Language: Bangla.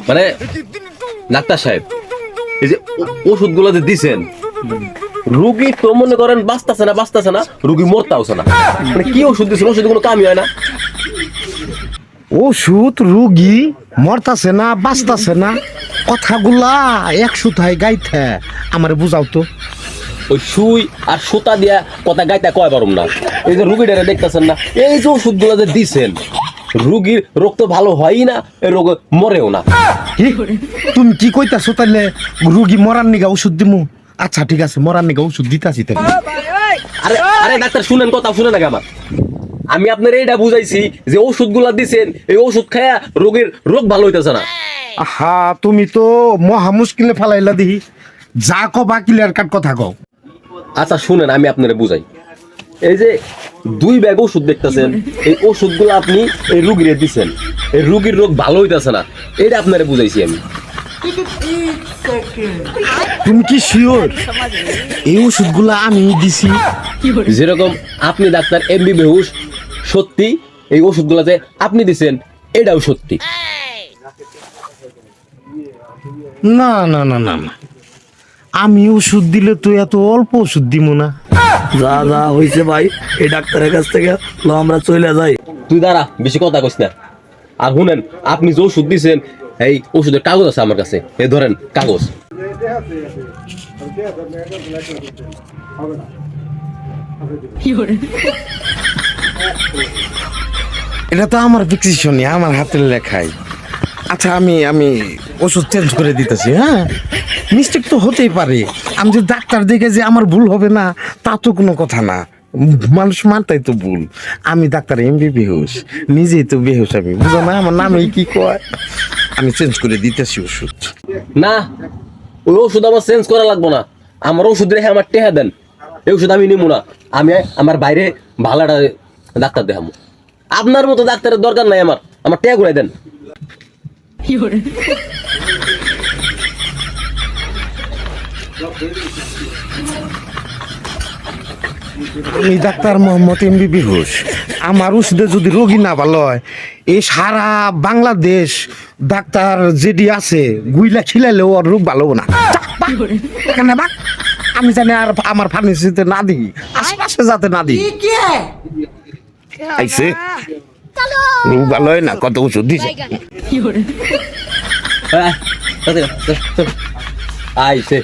মানে ডাক্তার সাহেব এই যে ওষুধগুলো যে দিছেন রুগী তো মনে করেন বাঁচতেছে না রুগী মরতেছে না মানে কি ওষুধ দিচ্ছেন ওষুধ কোনো কামই হয় না ওষুধ রুগী মরতাছে না বাঁচতাছে না কথাগুলা এক সুতায় গাইতে আমারে বুঝাও তো। ওই সুই আর সুতা দিয়া কথা গাইতে কয় পারুম না এই যে রুগীটারে দেখতেছেন না এই যে ওষুধগুলো যে দিছেন রুগীর রোগ তো ভালো হয়ই না এই রোগ মরেও না। কি তুমি কি কইতাছো তাইলে রুগী মরার নিগা ওষুধ দিমু? আচ্ছা ঠিক আছে মরার নিগা ওষুধ দিতাছি তাইলে। আরে আরে ডাক্তার শুনেন কথা শুনেন আগে আমার আমি আপনার এইটা বুঝাইছি যে ওষুধগুলা দিছেন এই ওষুধ খায়া রোগীর রোগ ভালো হইতেছে না। আহা তুমি তো মহা মুশকিলে ফেলাইলা দিহি যা কবা ক্লিয়ার কাট কথা কও। আচ্ছা শুনেন আমি আপনারে বুঝাই এই যে 2 ব্যাগ ওষুধ দেখতেছেন এই ওষুধগুলো আপনি এই রুগীরে দিছেন এই রুগীর রোগ ভালো হইতেছে না এটা আপনারে বুঝাইছি আমি। তুমি কি শিওর এই ওষুধগুলা আমি দিছি? যেরকম আপনি ডাক্তার এমবি বেহুশ সত্যি এই ওষুধগুলো যে আপনি দিছেন এটাও সত্যি। না না না না না আমি ওষুধ দিলে তো এত অল্প ওষুধ দিব না। যা যা হইছে ভাই এই ডাক্তারের কাছ থেকে লো আমরা চলে যাই। তুই দাঁড়া বেশি কথা কইস না। আর শুনেন আপনি যে ওষুধ দিছেন এই ওষুধের কাগজ আছে আমার কাছে এই ধরেন কাগজ। এটা তো আমার প্রেসক্রিপশনই আমার হাতের লেখাই। আচ্ছা আমি আমি ওষুধ চেঞ্জ করে দিতেছি। হ্যাঁ মিস্টেক তো হতেই পারে আমি যে ডাক্তার দেখে যে আমার ভুল হবে না তা তো কোনো কথা না। মানুষ মানতাই তো ভুল। আমি ডাক্তার এমবি বেহুশ নিজেই তো বেহুশ আমি বুঝো না আমার নামেই কি কয়। আমি চেঞ্জ করে দিতেছি ওষুধ। না ওই ওষুধ আমার চেঞ্জ করা লাগবো না আমার ওষুধ রেখে আমার টেহা দেন এই ওষুধ আমি নিবো না আমি আমার বাইরে ভালো একটা ডাক্তার দেখাবো আপনার মতো ডাক্তারের দরকার নাই আমার আমার টেহা ঘুরাই দেন। আমি ডাক্তার মোহাম্মদ এমবি বেহুশ আমার ওষুধে যদি রোগী না ভালো হয় এই সারা বাংলাদেশ ডাক্তার যেটি আছে গুইলা খিলাইলেও আর রোগ ভালো না। এখানে বাক আমি জানি আর আমার ফার্মেসিতে না দিই আশেপাশে যাতে না দিই আইসে রোগ ভালো হয় না কত ওষুধ দিছে। আইছে